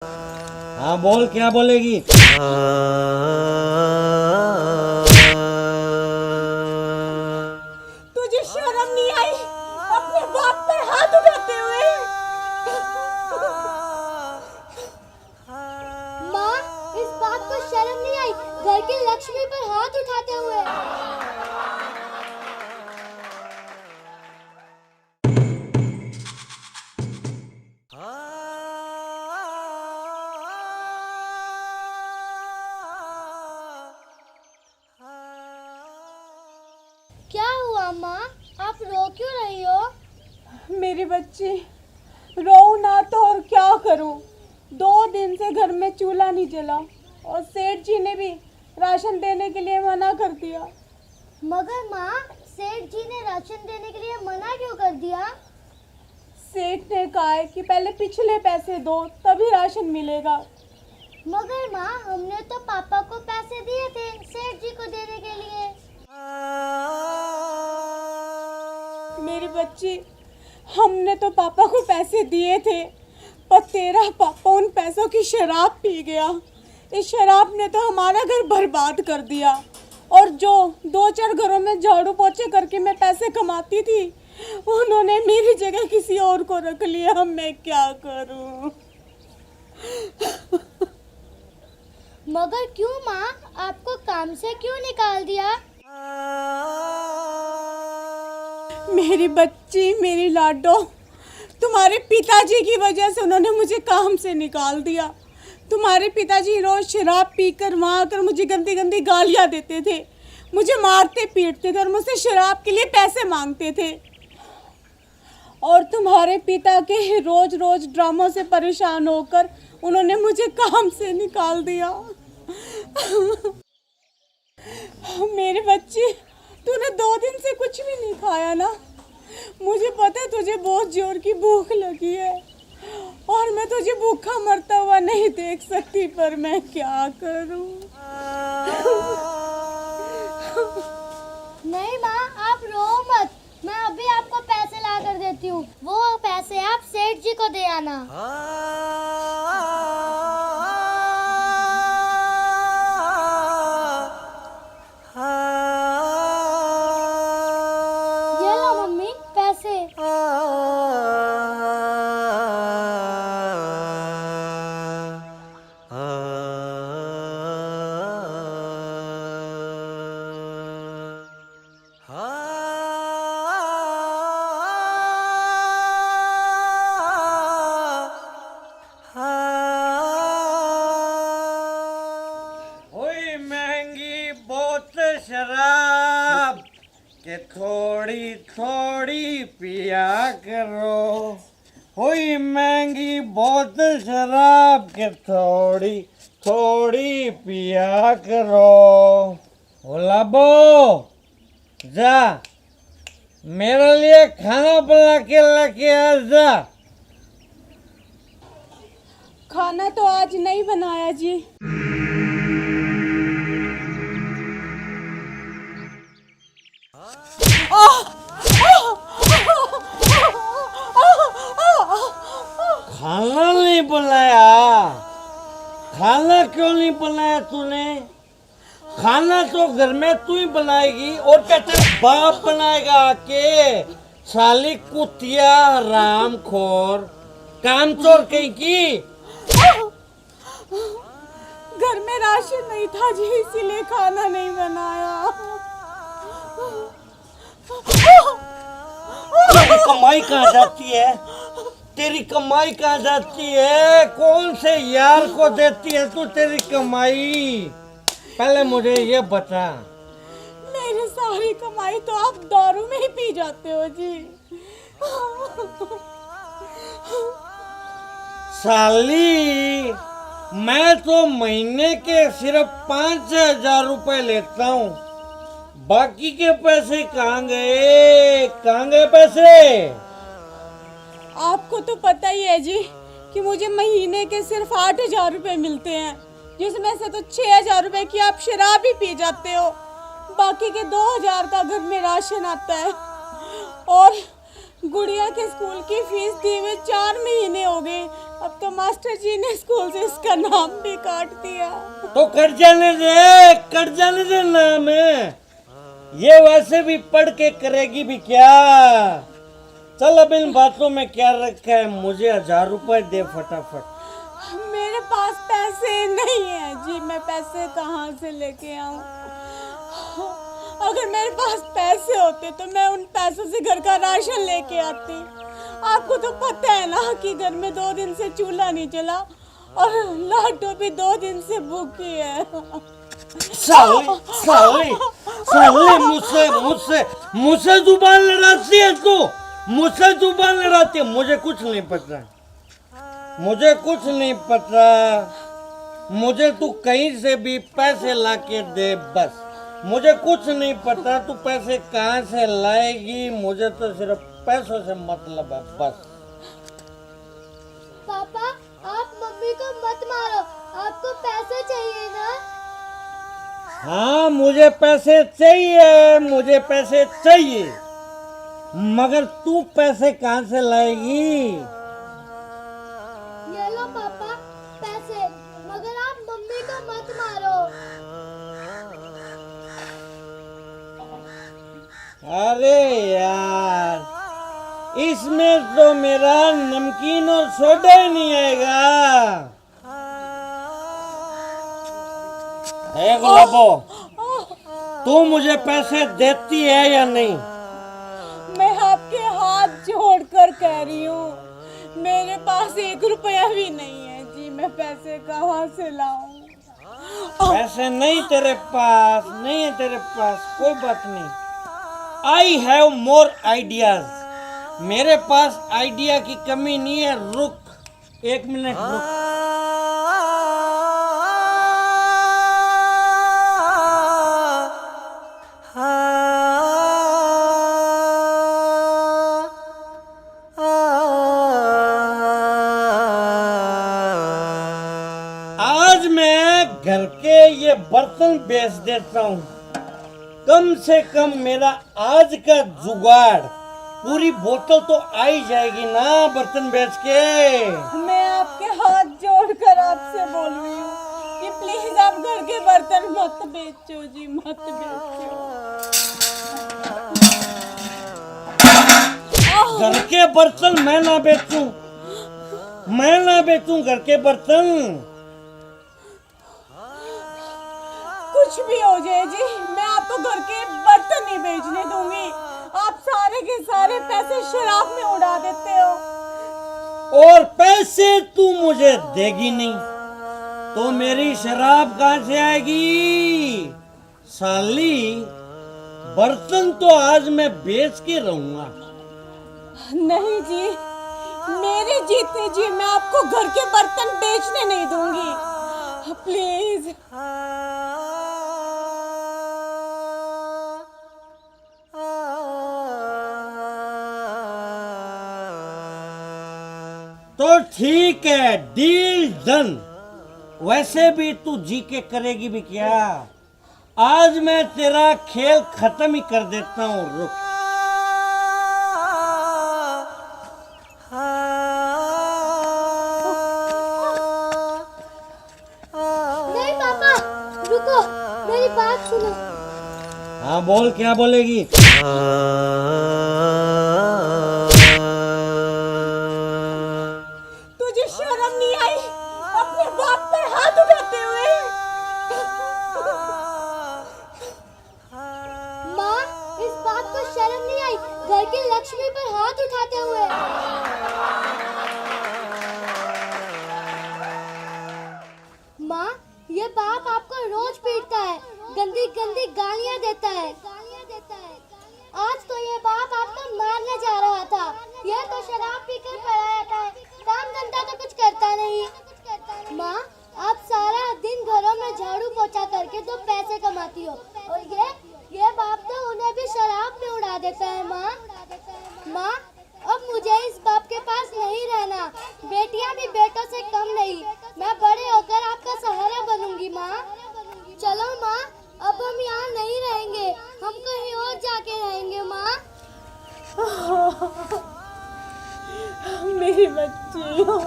हाँ बोल, क्या बोलेगी? तुझे शर्म नहीं आई अपने बाप पर हाथ उठाते हुए? माँ, इस बात को शर्म नहीं आई घर की लक्ष्मी पर हाथ उठाते हुए? क्या हुआ माँ? आप रो क्यों रही हो? मेरी बच्ची, रो ना तो और क्या करूं? 2 दिन से घर में चूल्हा नहीं जला और सेठ जी ने भी राशन देने के लिए मना कर दिया। मगर माँ, सेठ जी ने राशन देने के लिए मना क्यों कर दिया? सेठ ने कहा है कि पहले पिछले पैसे दो तभी राशन मिलेगा। मगर माँ, हमने तो पापा को पैसे दिए थे सेठ जी को देने के लिए। मेरी बच्ची, हमने तो पापा को पैसे दिए थे, पर तेरा पापा उन पैसों की शराब पी गया। इस शराब ने तो हमारा घर बर्बाद कर दिया। और जो 2-4 घरों में झाड़ू पोछे करके मैं पैसे कमाती थी, उन्होंने मेरी जगह किसी और को रख लिया। मैं क्या करूं? मगर क्यों माँ? आपको काम से क्यों निकाल दिया? मेरी बच्ची, मेरी लाडो, तुम्हारे पिताजी की वजह से उन्होंने मुझे काम से निकाल दिया। तुम्हारे पिताजी रोज शराब पीकर वहाँ आकर मुझे गंदी गंदी गालियाँ देते थे, मुझे मारते पीटते थे और मुझसे शराब के लिए पैसे मांगते थे। और तुम्हारे पिता के रोज रोज ड्रामों से परेशान होकर उन्होंने मुझे काम से निकाल दिया। मेरी बच्ची, तूने 2 दिन से कुछ भी नहीं खाया ना? मुझे पता है तुझे बहुत जोर की भूख लगी है और मैं तुझे भूखा मरता हुआ नहीं देख सकती, पर मैं क्या करूं? नहीं माँ, आप रो मत। मैं अभी आपको पैसे ला कर देती हूँ। वो पैसे आप सेठ जी को दे आना। ये लो मम्मी, पैसे। ओए महंगी बोतल शराब के थोड़ी थोड़ी पिया करो। ओए महंगी बोतल शराब के थोड़ी थोड़ी पिया करो। लाबो, जा मेरे लिए खाना बना के लेके आ जा। खाना तो आज नहीं बनाया जी। खाना नहीं बनाया? खाना क्यों नहीं बनाया तूने? खाना तो घर में तू ही बनाएगी और क्या तेरा बाप बनाएगा आके? साली कुतिया रामखोर कामचोर कहीं की। घर में राशन नहीं था जी, इसीलिए खाना नहीं बनाया। तेरी कमाई कहाँ जाती है? तेरी कमाई कहाँ जाती है? कौन से यार को देती है तू तेरी कमाई? पहले मुझे ये बता। मेरी सारी कमाई तो आप दारू में ही पी जाते हो जी। साली, मैं तो महीने के सिर्फ 5,000 रुपए लेता हूँ। बाकी के पैसे कहाँ गए? कहाँ गए पैसे? आपको तो पता ही है जी कि मुझे महीने के सिर्फ 8,000 रुपए मिलते हैं, जिसमें से तो 6,000 रुपए की आप शराब ही पी जाते हो। बाकी के 2,000 का घर में राशन आता है। और गुड़िया के स्कूल की फीस दिए हुए 4 महीने हो गए, अब तो मास्टर जी ने स्कूल से इसका नाम भी काट दिया। तो कट जाने दे नाम है। ये वैसे भी पढ़ के करेगी भी क्या। चल अब इन बातों में क्या रखा है, मुझे 1000 रुपए दे फटाफट। मेरे पास पैसे नहीं है जी, मैं पैसे कहाँ से लेके आऊँ। अगर मेरे पास पैसे होते तो मैं उन पैसों से घर का राशन लेके आती। आपको तो पता है ना कि घर में 2 दिन से चूल्हा नहीं चला और लाडो भी 2 दिन से भूखी है। साले मुझसे जुबान लड़ाती है तू, मुझसे जुबान लड़ाती है। मुझे कुछ नहीं पता, मुझे तू कहीं से भी पैसे लाके दे बस। मुझे कुछ नहीं पता तू पैसे कहाँ से लाएगी, मुझे तो सिर्फ पैसों से मतलब है बस। पापा आप मम्मी को मत मारो, आपको पैसे चाहिए ना। हाँ मुझे पैसे चाहिए, मगर तू पैसे कहाँ से लाएगी। ये लो पापा पैसे, मगर आप मम्मी को मत मारो। अरे यार, इसमें तो मेरा नमकीन और सोडा ही नहीं आएगा। गुलाबो, तू मुझे पैसे देती है या नहीं। मैं आपके हाथ जोड़कर कह रही हूँ, मेरे पास 1 रुपया भी नहीं है जी, मैं पैसे कहाँ से लाऊं। पैसे नहीं तेरे पास, कोई बात नहीं। आई हैव मोर आइडियाज, मेरे पास आइडिया की कमी नहीं है। रुक 1 मिनट रुक। आज मैं घर के ये बर्तन बेच देता हूँ, कम से कम मेरा आज का जुगाड़, पूरी बोतल तो आ ही जाएगी ना बर्तन बेच के। मैं आपके हाथ जोड़कर आपसे बोल रही हूँ कि प्लीज आप घर के बर्तन मत बेचो जी, मत बेचो। घर के बर्तन मैं ना बेचूं घर के बर्तन। कुछ भी हो जाए जी, मैं आपको घर के बर्तन नहीं बेचने दूंगी। आप सारे के सारे पैसे शराब में उड़ा देते हो, और पैसे तू मुझे देगी नहीं तो मेरी शराब कहाँ से आएगी। साली, बर्तन तो आज मैं बेच के रहूंगा। नहीं जी, मेरे जीते जी मैं आपको घर के बर्तन बेचने नहीं दूंगी, प्लीज। तो ठीक है, डील डन। वैसे भी तू जी के करेगी भी क्या, आज मैं तेरा खेल खत्म ही कर देता हूँ। रुक। नहीं पापा रुको, मेरी बात सुनो। हाँ बोल, क्या बोलेगी। तुझे शर्म नहीं आई अपने बाप पर हाथ उठाते हुए। माँ, इस बात को शर्म नहीं आई घर की लक्ष्मी पर हाथ उठाते हुए। माँ, ये बाप आपको रोज पीटता है, गंदी गंदी गालियाँ देता है। आज तो ये बाप आपको मारने जा रहा था। ये तो शराब पीकर पड़ा रहता है, काम धंधा तो कुछ करता नहीं। माँ, आप सारा दिन घरों में झाड़ू पोछा करके 2 पैसे कमाती हो, और ये बाप तो उन्हें भी शराब में उड़ा देता है। माँ, अब मुझे इस बाप के पास नहीं रहना। बेटियां भी बेटों से कम नहीं, मैं बड़े होकर आपका सहारा बनूंगी। माँ चलो माँ, अब हम यहाँ नहीं रहेंगे, हम कहीं और जाके रहेंगे। माँ मेरी बच्ची हो,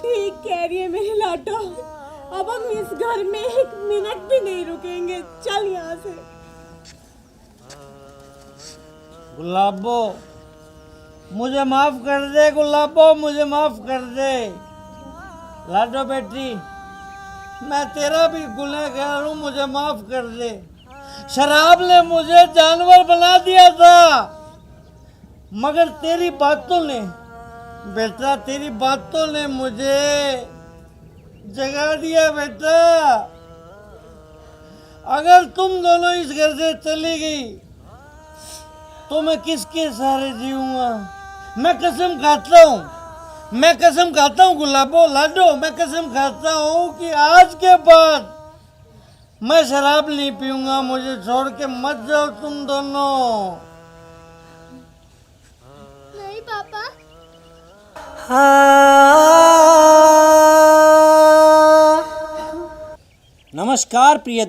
ठीक कह रही है मेरी लाडो, अब हम इस घर में एक मिनट भी नहीं रुकेंगे। चल यहाँ से। गुलाबो मुझे माफ कर दे, गुलाबो मुझे माफ कर दे। लाडो बेटी, मैं तेरा भी गुनहगार हूँ, मुझे माफ कर दे। शराब ने मुझे जानवर बना दिया था, मगर तेरी बातों ने, बेटा तेरी बातों ने मुझे जगा दिया। बेटा अगर तुम दोनों इस घर से चली गई तो मैं किसके सहारे जीऊंगा? मैं कसम खाता हूँ, मैं कसम खाता हूँ गुलाबो, लाडो, मैं कसम खाता हूँ कि आज के बाद मैं शराब नहीं पीऊंगा। मुझे छोड़ के मत जाओ तुम दोनों। नहीं पापा। नमस्कार प्रिय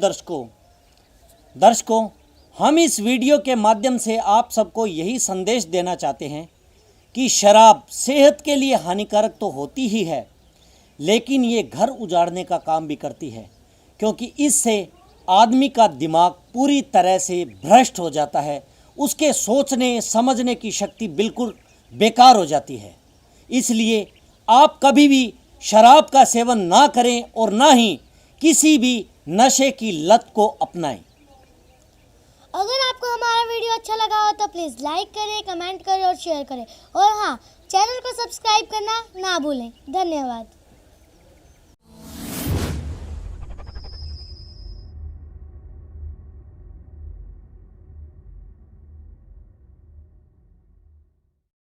दर्शकों, हम इस वीडियो के माध्यम से आप सबको यही संदेश देना चाहते हैं कि शराब सेहत के लिए हानिकारक तो होती ही है, लेकिन ये घर उजाड़ने का काम भी करती है, क्योंकि इससे आदमी का दिमाग पूरी तरह से भ्रष्ट हो जाता है। उसके सोचने समझने की शक्ति बिल्कुल बेकार हो जाती है। इसलिए आप कभी भी शराब का सेवन ना करें और ना ही किसी भी नशे की लत को अपनाएं। अगर आपको हमारा वीडियो अच्छा लगा हो तो प्लीज़ लाइक करें, कमेंट करें और शेयर करें। और हाँ, चैनल को सब्सक्राइब करना ना भूलें। धन्यवाद।